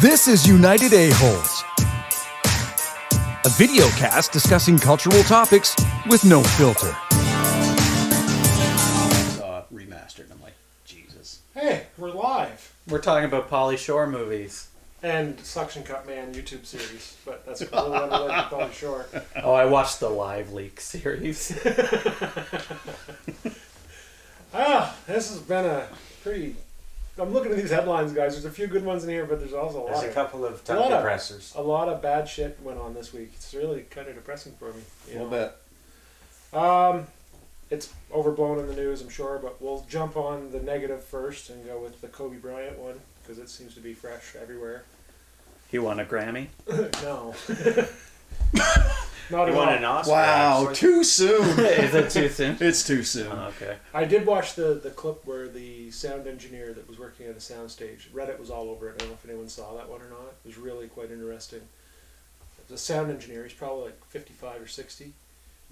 This is United A-Holes, a video cast discussing cultural topics with no filter. Remastered, and I'm like, Jesus. Hey, we're live. We're talking about Pauly Shore movies. And Suction Cup Man YouTube series, but that's completely unrelated to Pauly Shore. Oh, I watched the Live Leak series. This has been a pretty... I'm looking at these headlines, guys. There's a few good ones in here, but there's also There's a couple of tongue depressors. A lot of bad shit went on this week. It's really kind of depressing for me. A little bit. It's overblown in the news, I'm sure, but we'll jump on the negative first and go with the Kobe Bryant one, because it seems to be fresh everywhere. He won a Grammy? No. Not He at won all. an Oscar. Wow, actually. too soon. Is it too soon? It's too soon. Oh, okay. I did watch the clip where the sound engineer that was working at a soundstage, Reddit was all over it. I don't know if anyone saw that one or not. It was really quite interesting. The sound engineer, he's probably like 55 or 60,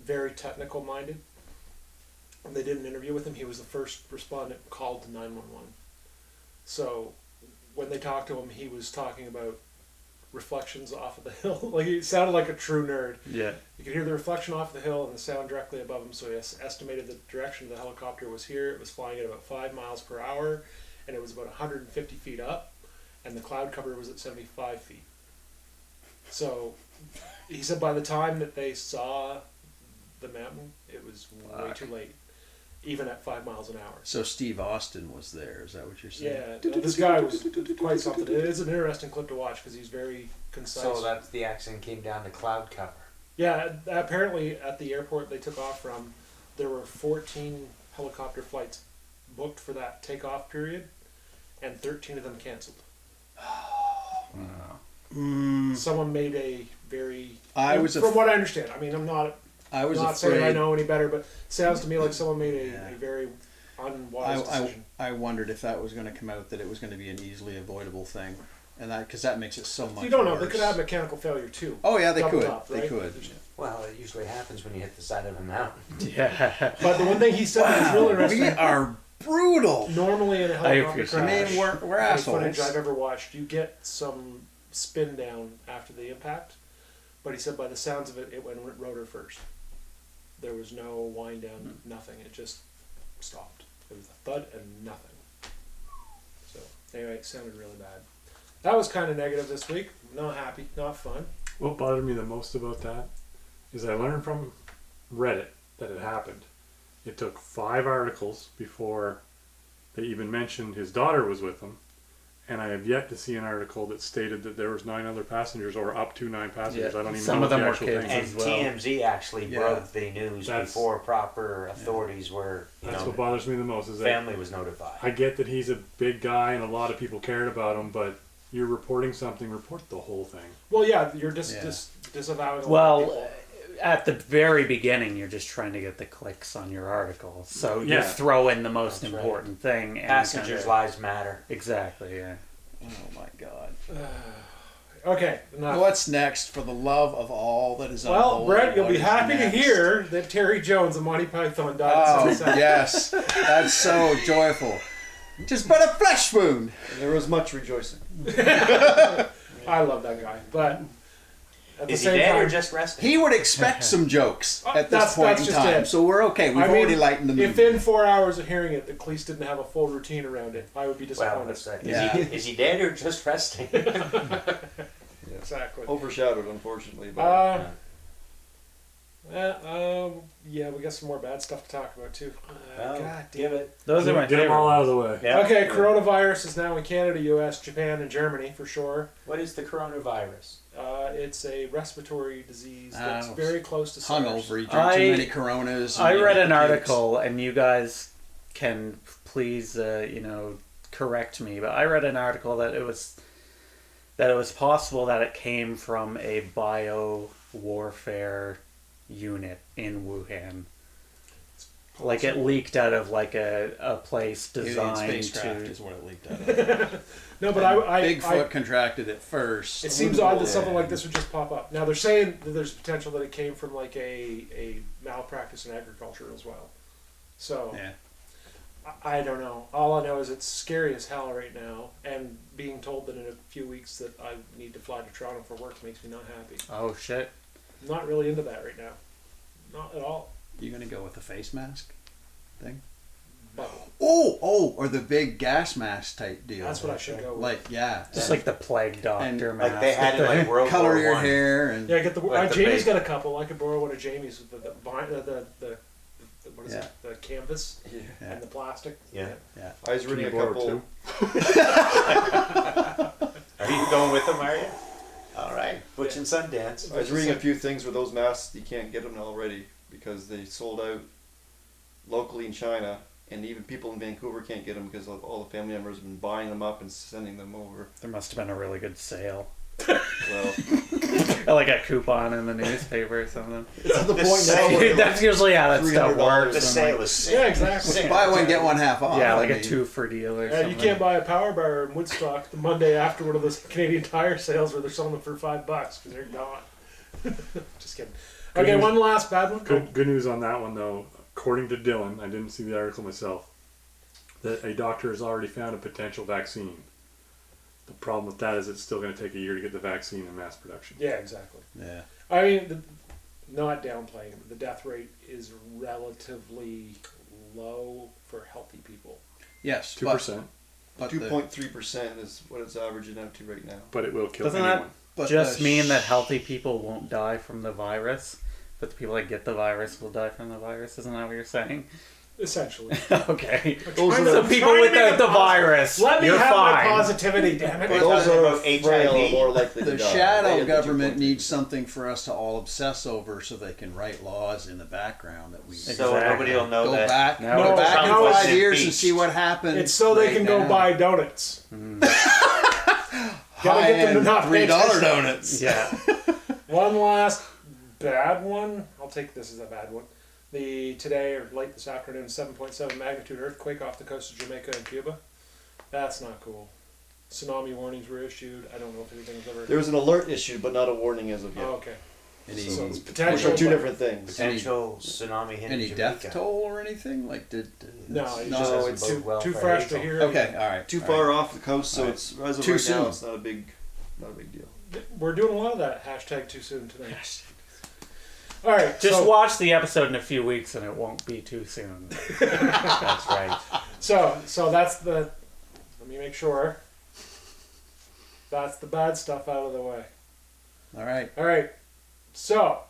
very technical minded. And they did an interview with him. He was the first respondent called to 911. So when they talked to him, he was talking about reflections off of the hill. Like, he sounded like a true nerd. Yeah. You could hear the reflection off the hill and the sound directly above him, so he estimated the direction of the helicopter was here. It was flying at about 5 miles per hour, and it was about 150 feet up, and the cloud cover was at 75 feet. So he said by the time that they saw the mountain, it was way too late, even at 5 miles an hour. So Steve Austin was there, is that what you're saying? Yeah, this guy was quite something. It is an interesting clip to watch because he's very concise. So that's the accident came down to cloud cover. Yeah, apparently at the airport they took off from, there were 14 helicopter flights booked for that takeoff period, and 13 of them canceled. Someone made a very... From what I understand, I mean, I'm not saying I know any better, but it sounds to me like someone made a very unwise decision. I wondered if that was going to come out, that it was going to be an easily avoidable thing. And that, because that makes it so much worse. You don't know. They could have mechanical failure too. Oh yeah, they Doubled could. up, They right? could. Well, it usually happens when you hit the side of a mountain. Yeah. But the one thing he said was really interesting. We are brutal. Normally in a helicopter crash, I mean, we're any assholes. footage I've ever watched, you get some spin down after the impact. But he said by the sounds of it, it went rotor first. There was no wind down, nothing. It just stopped. It was a thud and nothing. So anyway, it sounded really bad. That was kind of negative this week. Not happy, not fun. What bothered me the most about that is I learned from Reddit that it happened. It took 5 articles before they even mentioned his daughter was with him, and I have yet to see an article that stated that there was 9 other passengers or up to 9 passengers. Yeah. I don't even Some know of them the were actual kids. thing. And as well. TMZ actually broke the news That's- before proper authorities were, That's what bothers me the most is that family was notified. I get that he's a big guy and a lot of people cared about him, but you're reporting something, report the whole thing. Well, yeah, you're disavowing a lot of Well, people. at the very beginning, you're just trying to get the clicks on your article. So you throw in the most That's right. important thing. And Passengers' lives matter. Exactly, yeah. Oh my God. Okay, enough. What's next, for the love of all that is Well, unholy? Brett, you'll What be is happy to next? hear that Terry Jones of Monty Python died Oh, in 77. yes. That's so joyful. Just but a flesh wound. There was much rejoicing. I love that guy, but at the Is he same dead time, or just resting? He would expect some jokes at this That's point in just time. it. So we're okay. We've already lightened the mood. If in 4 hours of hearing it, the police didn't have a full routine around it, I would be Well, disappointed. that's right. Yeah. Is he dead or just resting? Exactly. Overshadowed, unfortunately. But Yeah, we got some more bad stuff to talk about too. Well, God give damn it. Those are my Get them all favorite. out of the way. Yeah. Okay, coronavirus is now in Canada, US, Japan, and Germany for sure. What is the coronavirus? It's a respiratory disease that's Oh, very close to Hung SARS. over. He drank too many Coronas. and I he read hit an the pukes. article, and you guys can please, correct me, but I read an article that it was possible that it came from a bio-warfare unit in Wuhan. Like it leaked out of like a place Alien designed spacecraft to... is what it leaked out of. No, but I Bigfoot contracted it first. it seems odd that something like this would just pop up. Now they're saying that there's potential that it came from like a malpractice in agriculture as well. So Yeah. I don't know. All I know is it's scary as hell right now, and being told that in a few weeks that I need to fly to Toronto for work makes me not happy. Oh shit. I'm not really into that right now. Not at all. You gonna go with the face mask thing? But Or the big gas mask type deal. that's what I should go with. Like, yeah. Just like the plague doctor And, mask. Like they had it like World color War your I. hair and Yeah, get the. Like the Jamie's big- got a couple. I could borrow one of Jamie's with the what is Yeah. it? The canvas yeah. and the plastic. Yeah. I was Can reading you a borrow couple. Are you going with them, are you? All right. Butch and Sundance. I was reading a few things with those masks. You can't get them already because they sold out locally in China, and even people in Vancouver can't get them because all the family members have been buying them up and sending them over. There must have been a really good sale. Well, Like a coupon in the newspaper or something. it's at the The point now sale- where That's usually how that stuff $300 works. The sale is Yeah, exactly. Buy one, get one half off. Yeah, I like a mean, 2 for deal or Yeah, something. you can't buy a power bar in Woodstock the Monday after one of those Canadian Tire sales where they're selling them for $5 because they're not. Just kidding. Okay, news. one last bad one. Good news on that one though. According to Dylan, I didn't see the article myself, that a doctor has already found a potential vaccine. The problem with that is it's still going to take a year to get the vaccine in mass production. Yeah, exactly. Yeah. I mean, not downplaying it, the death rate is relatively low for healthy people. Yes. 2%, But 2.3% is what it's averaging out to right now. but it will kill Doesn't anyone. but just the mean that healthy people won't die from the virus, but the people that get the virus will die from the virus. Isn't that what you're saying? Essentially. Okay. Those trying are So to- people trying to make without it the positive. virus, Let me you're have my fine. positivity, damn it. But We're those talking are about frail HIV. and more likely to The die. They shadow have government 2.3. needs something for us to all obsess over so they can write laws in the background that we So Exactly. nobody will know go that. back, No, go back Trump in was 5 years and impeached. see what happened. It's so they right can go now. buy donuts. Gotta get them to High-end not pay $3 attention. donuts. Yeah. One last bad one. I'll take this as a bad one. The today or late this afternoon 7.7 magnitude earthquake off the coast of Jamaica and Cuba. That's not cool. Tsunami warnings were issued. I don't know if anything's ever. There was an alert issued, but not a warning as of yet. Oh, okay. Any, So it's Which potential. are two but- different things. Potential tsunami hitting any Jamaica. death toll or anything? Like did No, it's it's not- just doesn't it's bode too, well too for fresh to Hazel. hear. okay, all right. Too all far right. off the coast, so Alright. it's as of Too right soon. now. It's not a big deal. We're doing a lot of that. Hashtag too soon tonight. All right. Just so, watch the episode in a few weeks and it won't be too soon. That's right. So that's the. Let me make sure. That's the bad stuff out of the way. All right. All right. So,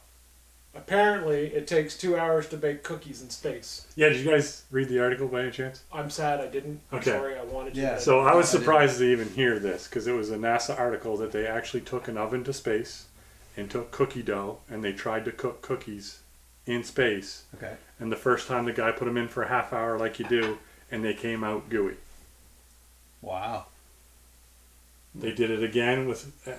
apparently, it takes 2 hours to bake cookies in space. Yeah, did you guys read the article by any chance? I'm sad I didn't. I'm Okay. sorry. I wanted to. Yeah. but So I was I didn't. surprised to even hear this because it was a NASA article that they actually took an oven to space and took cookie dough and they tried to cook cookies in space. Okay. And the first time the guy put them in for a half hour like you do and they came out gooey. Wow. They did it again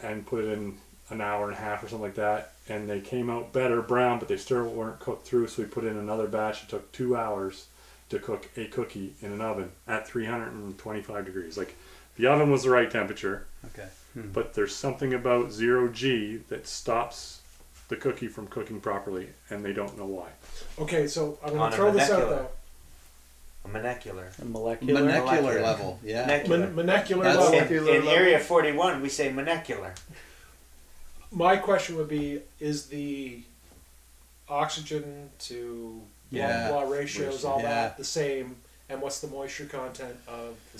and put it in an hour and a half or something like that and they came out better brown but they still weren't cooked through, so we put in another batch. It took 2 hours to cook a cookie in an oven at 325 degrees. Like the oven was the right temperature. Okay. But there's something about 0G that stops the cookie from cooking properly, and they don't know why. Okay, so I'm On going a to throw this out molecular. though. A molecular. A molecular. Molecular level. Yeah. Molecular. Molecular That's level. it. In Area 41, we say molecular. My question would be: is the oxygen to blah Yeah. blah ratios, all Yeah. that, the same? And what's the moisture content of the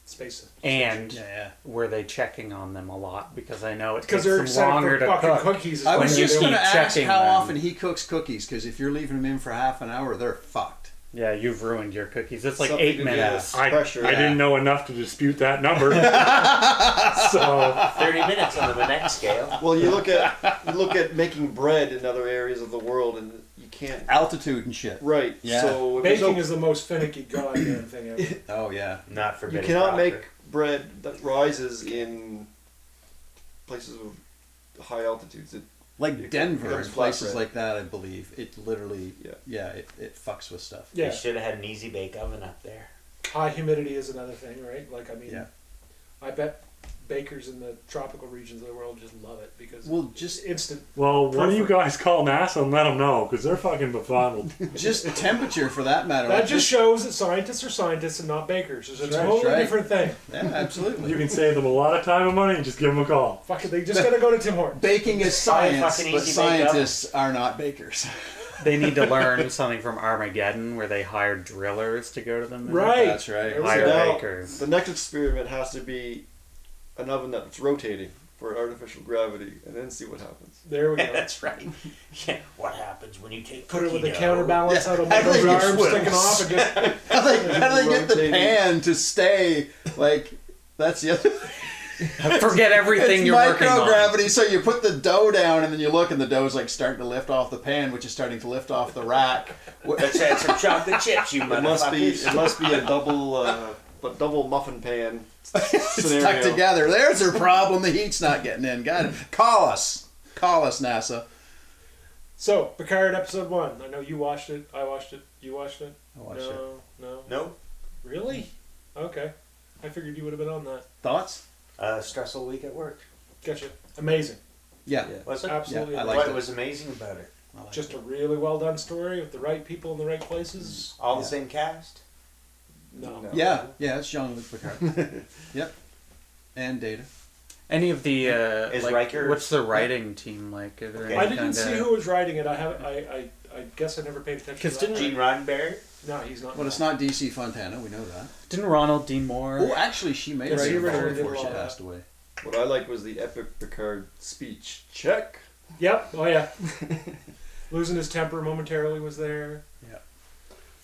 space? And Yeah. were they checking on them a lot? Because I know it Because takes they're them excited longer for to fucking cook. cookies. is I what was they're just doing. going to ask checking how them. often he cooks cookies, because if you're leaving them in for half an hour, they're fucked. Yeah, you've ruined your cookies. It's like Something 8 to do minutes. with pressure. I didn't know enough to dispute that number. So 30 minutes on the Minnett scale. Well, you look at making bread in other areas of the world, and you can't. Altitude and shit. Right. Yeah. So if there's Baking no- is the most finicky goddamn thing ever. Oh, yeah. Not for you Betty cannot Crocker. make bread that rises in places of high altitudes. Like It Denver becomes and places flatbread. like that, I believe. It literally, Yeah. it fucks with stuff. Yeah, They should have had an easy bake oven up there. high humidity is another thing, right? Like, I mean, Yeah. I bet bakers in the tropical regions of the world just love it because Well, it's just instant. Well, why don't you Perfect. guys call NASA and let them know? Because they're fucking befuddled. just temperature for that matter. That Like just shows that scientists are scientists and not bakers. It's a That's right, totally right. different thing. yeah, absolutely. You can save them a lot of time and money and just give them a call. Fuck it, they just gotta go to Tim Hortons. Baking is Probably science, fucking but easy bake up. scientists are not bakers. They need to learn something from Armageddon, where they hired drillers to go to the moon. Right. That's right. There we Hire go. Now, bakers. the next experiment has to be an oven that's rotating for artificial gravity, and then see what happens. There we go. That's right. Yeah. What happens when you take Put it with a cookie dough? counterbalance Yeah. out of How do those they get arms swills? sticking off and just How do they get the Rotating. pan to stay like? That's the other. Forget everything It's you're working on. microgravity, so you put the dough down and then you look and the dough's like starting to lift off the pan, which is starting to lift off the rack. Let's add some chocolate chips, you It must be motherfuckers. a double muffin pan It's scenario. stuck together. There's their problem. The heat's not getting in. Got it. Call us, NASA. So, Picard episode 1. I know you watched it. I watched it. You watched it. I watched no, it. no. Nope. Really? Okay. I figured you would have been on that. Thoughts? Stressful week at work. Gotcha. Amazing. Yeah. Was it? Absolutely. Yeah, I amazing. liked What it. was amazing about it? Just a really well done story with the right people in the right places. All Yeah. the same cast? No. No. Yeah, it's Jean-Luc Picard. Yep. And Data. Any of the Is like, Riker- what's the writing team like? Are there Okay. I any didn't see kinda- who was writing it. I guess I never paid attention. 'Cause to that. Gene Roddenberry? No, he's not. Well, it's not DC Fontana. We know that. Didn't Ronald D. Moore? Oh, actually, she made Yes, it he before originally did a she lot of passed that. away. What I liked was the epic Picard speech. Check. Yep. Oh yeah. Losing his temper momentarily was there.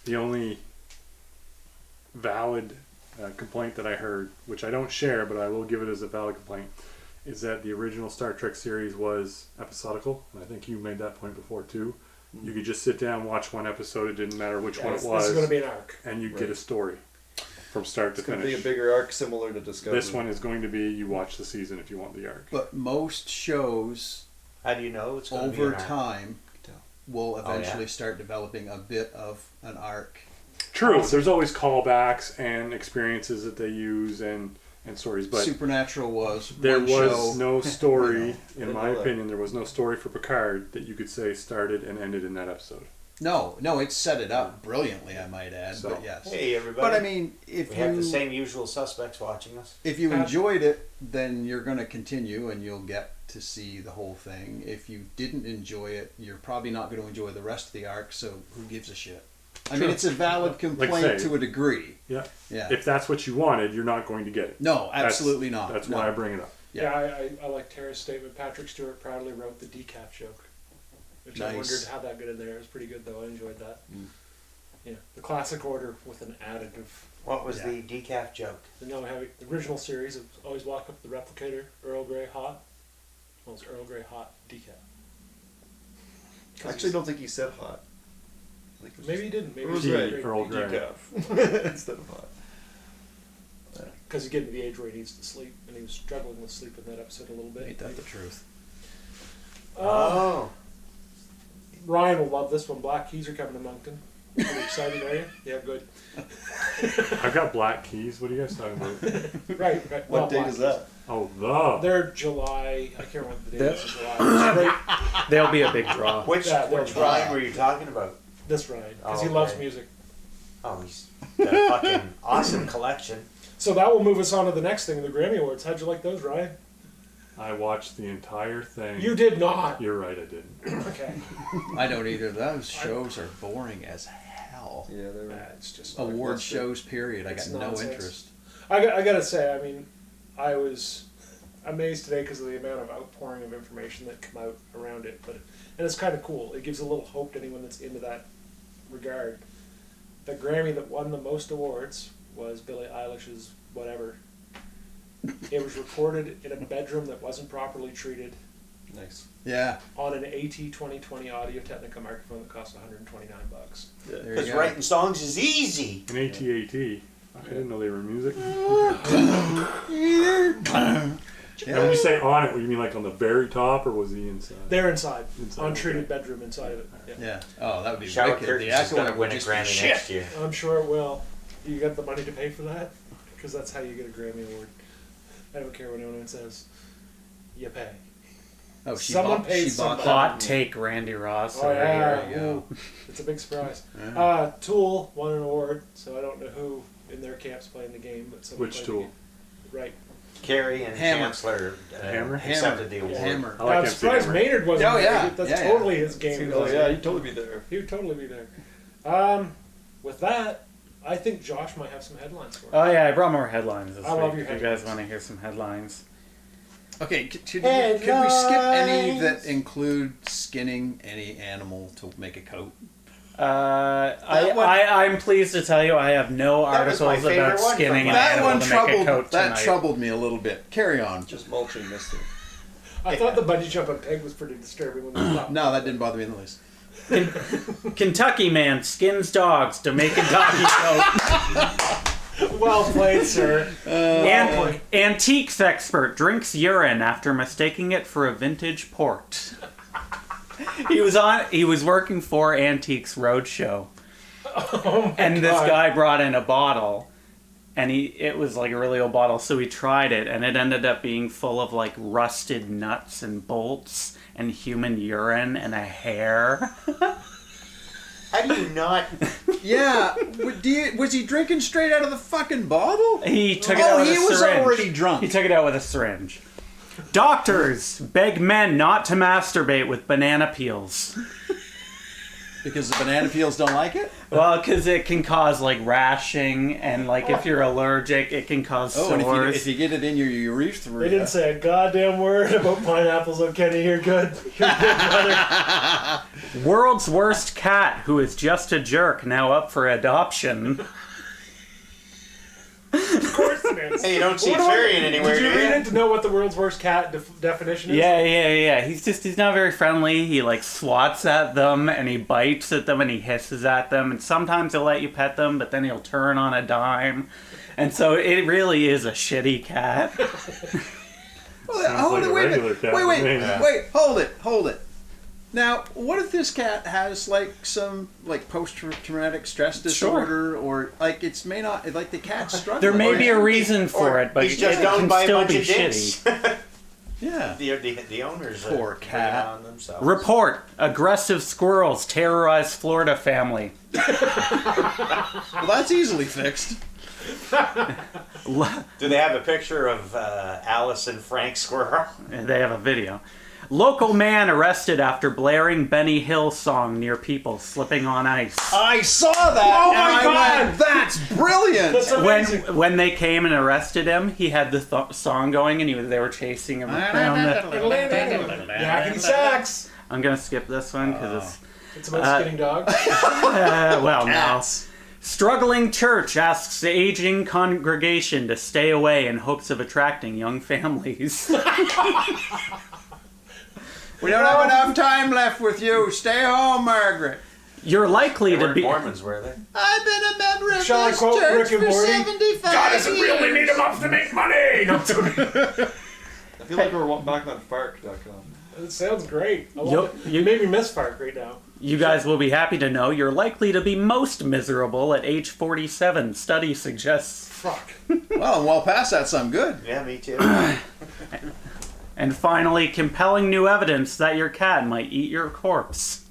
The only valid complaint that I heard, which I don't share, but I will give it as a valid complaint, is that the original Star Trek series was episodical. And I think you made that point before too. You could just sit down, watch one episode. It didn't matter which one it This is going to was, be an arc. and you'd Right. get a story from start to It's going to be a finish. bigger arc similar to Discovery. This one is going to be you watch the season if you want the arc. But most shows How do you know it's going to be over an arc? time will Oh, yeah. eventually start developing a bit of an arc. True, there's always callbacks and experiences that they use and stories, but Supernatural was there one was show. no story, in Didn't my know that. opinion, there was no story for Picard that you could say started and ended in that episode. No, it set it up brilliantly, I might add. So- But yes. Hey, everybody. But I mean, if we have the you same usual suspects watching us. if you enjoyed it, then you're going to continue and you'll get to see the whole thing. If you didn't enjoy it, you're probably not going to enjoy the rest of the arc. So who gives a shit? I mean, True. it's a valid complaint say- to a degree. Yeah. Yeah. If that's what you wanted, you're not going to get it. No, That's- absolutely not. That's No. why I bring it up. Yeah. I like Tara's statement. Patrick Stewart proudly wrote the decaf joke, which I Nice. wondered how that got in there. It was pretty good though. I enjoyed that. Yeah, the classic order with an additive. What was Yeah. the decaf joke? The original series of always walk up to the replicator, Earl Grey hot. Well, it's Earl Grey hot decaf. I actually don't think he said hot. I think it was Maybe he didn't. Maybe Earl he Grey. Earl Grey. decaf instead of hot. because he's getting to the age where he needs to sleep, and he was struggling with sleep in that episode a little bit. Ain't that the truth? Oh. Ryan will love this one. Black Keys are coming to Moncton. Are you excited, are you? Yeah, good. I've got black keys. What are you guys talking about? Right. What Well, date Black is Keys. that? Oh, the. They're July. I can't remember the date. That- It's July. It's right, They'll be a big draw. Which Yeah, which they're- Ryan were you talking about? this Ryan, because Oh, he loves okay. music. Oh, he's got a fucking awesome collection. So that will move us on to the next thing, the Grammy Awards. How'd you like those, Ryan? I watched the entire thing. You did not. You're right, I didn't. Okay. I don't either. Those shows are boring as hell. Yeah, they were. It's just Award That's it. shows, period. I It's got no nonsense. interest. I gotta say, I mean, I was amazed today because of the amount of outpouring of information that come out around it. And it's kind of cool. It gives a little hope to anyone that's into that regard. The Grammy that won the most awards was Billie Eilish's Whatever. It was recorded in a bedroom that wasn't properly treated Nice. Yeah. on an AT 2020 Audio Technica microphone that cost $129. There you Because go. writing songs is easy. An AT-AT. I didn't know they were music. And when you say on it, what do you mean like on the very top, or was he inside? They're inside, Inside, untreated okay. bedroom inside of it. Yeah. Yeah. Oh, that would be Shower wicked. Curtains The is echo going to would win a just be Grammy shit. next year. I'm sure it will. You got the money to pay for that? Because that's how you get a Grammy Award. I don't care what anyone says. You pay. Oh, she Someone bought, pays she bought somebody. that. Hot take, Randy Ross. Oh over yeah, here. you go. Ooh, it's a big surprise. Yeah. Tool won an award, so I don't know who in their camp's playing the game, but someone Which played Tool? the game. Right. Carrie and Hammer. Chancellor Hammer? accepted the award. Hammer. I like I'm MC surprised Hammer. Maynard wasn't Oh, there. yeah. That's Yeah, totally his game. Oh yeah, you'd totally be there. He would totally be there. With that, I think Josh might have some headlines for us. Oh yeah, I brought more headlines this I week. love your If you headlines. guys want to hear some headlines? Okay, could we skip any that include skinning any animal to make a coat? I'm pleased to tell you I have no That was my articles favorite about one skinning from an That animal one to make a coat that tonight. troubled me a little bit. Carry on. Just mulching, mister. I thought the bungee jump on peg was pretty disturbing when they stopped. No, that didn't bother me in the least. Kentucky man skins dogs to make a doggy coat. Well played, sir. Antiques expert drinks urine after mistaking it for a vintage port. He was working for Antiques Roadshow. And this God. guy brought in a bottle, and it was like a really old bottle, so he tried it, and it ended up being full of like rusted nuts and bolts and human urine and a hair. How do you not? Yeah, was he drinking straight out of the fucking bottle? He took it out with a syringe. he was already drunk. He took it out with a syringe. Doctors beg men not to masturbate with banana peels. Because the banana peels don't like it? Well, because it can cause like rashing, and like if you're allergic, it can cause Oh, and sores. if you get it in your urethra. They didn't say a goddamn word about pineapples. Oh, Kenny, you're good. You're good, brother. World's worst cat, who is just a jerk, now up for adoption. Of course it is. Hey, you don't see What about- Fairy anywhere, Did you do read you? it to know what the world's worst cat definition is? Yeah. He's not very friendly. He like swats at them, and he bites at them, and he hisses at them, and sometimes he'll let you pet them, but then he'll turn on a dime. And so it really is a shitty cat. Hold like it, a wait a regular minute. cat Wait, to me. wait, hold it. Now, what if this cat has like some like post-traumatic stress disorder, or like it's may not like the cat's struggling? There may Or- be a reason for Or it, but he's it just owned can by a still bunch be of dicks. shitty. Yeah. The owners Poor bring it cat. on themselves. Report: aggressive squirrels terrorize Florida family. Well, that's easily fixed. Do they have a picture of Alice and Frank Squirrel? They have a video. Local man arrested after blaring Benny Hill song near people slipping on ice. I saw that. Oh and my I God! went, that's brilliant. That's amazing. When they came and arrested him, he had the song going, and they were chasing him around the... Yakety sax. I'm gonna skip this one because It's about skinning dogs. well, no. Cats. Struggling church asks the aging congregation to stay away in hopes of attracting young families. We don't have enough time left with you. Stay home, Margaret. You're likely They to weren't be. Mormons, were they? I've been a member of Shall I this quote church Rick and for Morty? 75 years. up to make money. No, I'm joking. I feel like we're back on Fark.com. It sounds great. I love Yo- it. You made me miss Fark right now. You guys will be happy to know you're likely to be most miserable at age 47. Study suggests. Fuck. Well, I'm well past that, so I'm good. Yeah, me too. And finally, compelling new evidence that your cat might eat your corpse.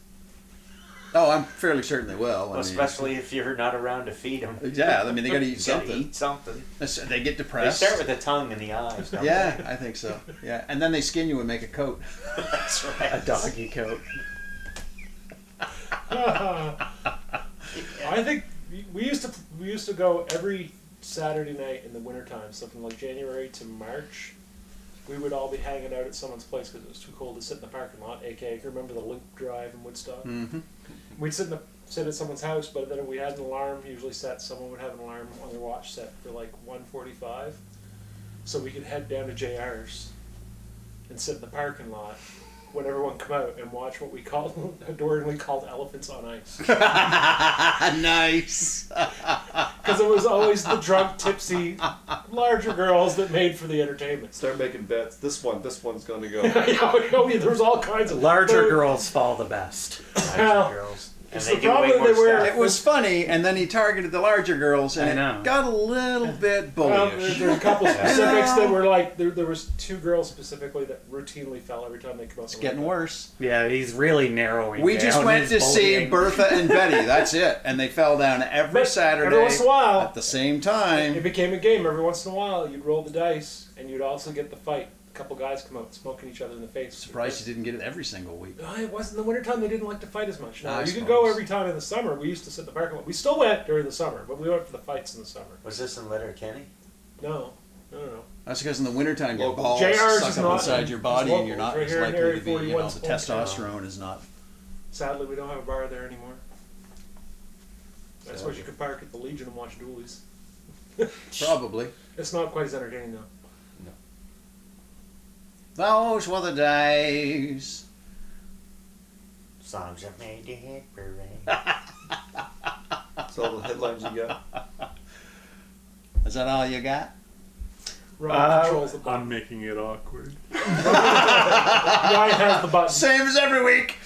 Oh, I'm fairly certain they will. Well, I mean, especially if you're not around to feed them. yeah, I mean, they gotta eat something. Eat something. They get They depressed. start with the tongue and the eyes, don't Yeah, they? I think so. Yeah, and then they skin you and make a coat. That's right. A doggy coat. I think we used to go every Saturday night in the wintertime, so from like January to March. We would all be hanging out at someone's place because it was too cold to sit in the parking lot. AKA, remember the Loop Drive in Woodstock? Mm-hmm. We'd sit at someone's house, but then if we had an alarm, usually someone would have an alarm on their watch set for like 1:45, so we could head down to JR's and sit in the parking lot when everyone come out and watch what we adoringly called elephants on ice. Nice. Because it was always the drunk, tipsy, larger girls that made for the entertainment. Start making bets. This one's gonna go. There was all kinds of Larger girls fall the best. Well, Girls. And So they do way probably more they were- stuff. It was funny, and then he targeted the larger girls, and I know. it got a little bit Well, bullyish. there were a couple specifics that were like there was 2 girls specifically that routinely fell every time they come out. It's getting worse. Yeah, he's really narrowing. We just down went his to see bullying. Bertha and Betty. That's it, and they fell down every But Saturday every once in a while, at the same it time. became a game. Every once in a while, you'd roll the dice, and you'd also get the fight. A couple guys come out smoking each other in the face. Surprised you didn't get it every single week. It wasn't in the wintertime. They didn't like to fight as much. No, I you could suppose. go every time in the summer. We used to sit in the parking lot. We still went during the summer, but we went for the fights in the summer. Was this in Letterkenny? No. That's because in the wintertime your Local. balls JR's suck is up not- inside your body, it's and you're not local. as It's right here in likely to Area be, you know, 41's the hometown. testosterone is not. Sadly, we don't have a bar there anymore. I suppose you could park at the Legion and watch dualies. Probably. It's not quite as entertaining though. Those were the days. Songs that made the hit parade. That's all the headlines you got. Is that all you got? Ryan controls the button. I'm making it awkward. Ryan has the button. Same as every week.